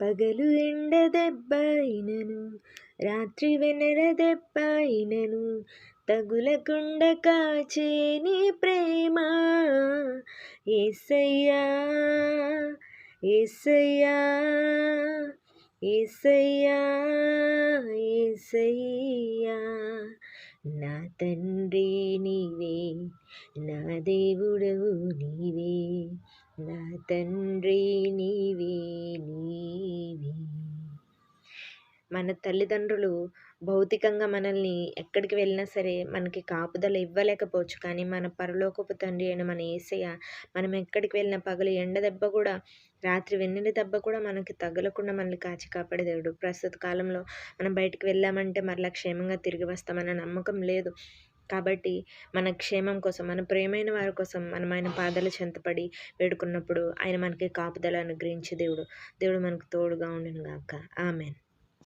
పగలు ఎండ దెబ్బ అయినను, రాత్రి వెన్నెల దెబ్బ అయినను, తగులకుండా కాచే నీ ప్రేమ. యేసయ్యా యేసయ్యా యేసయ్యా యేసయ్యా, నా తండ్రి నీవే, నా దేవుడవు నీవే, నా తండ్రి నీవే నీవే. మన తల్లిదండ్రులు భౌతికంగా మనల్ని ఎక్కడికి వెళ్ళినా సరే మనకి కాపుదల ఇవ్వలేకపోవచ్చు, కానీ మన పరలోకపు తండ్రి అయిన మన యేసయ్య మనం ఎక్కడికి వెళ్ళినా పగలు ఎండ దెబ్బ కూడా, రాత్రి వెన్నెల దెబ్బ కూడా మనకి తగలకుండా మనల్ని కాచి కాపాడే దేవుడు. ప్రస్తుత కాలంలో మనం బయటికి వెళ్ళామంటే మరలా క్షేమంగా తిరిగి వస్తామన్న నమ్మకం లేదు. కాబట్టి మన క్షేమం కోసం, మన ప్రియమైన వారి కోసం మనం ఆయన పాదాల చెంతపడి వేడుకున్నప్పుడు ఆయన మనకి కాపుదల అనుగ్రహించే దేవుడు. దేవుడు మనకు తోడుగా ఉండును గాక. ఆమెన్.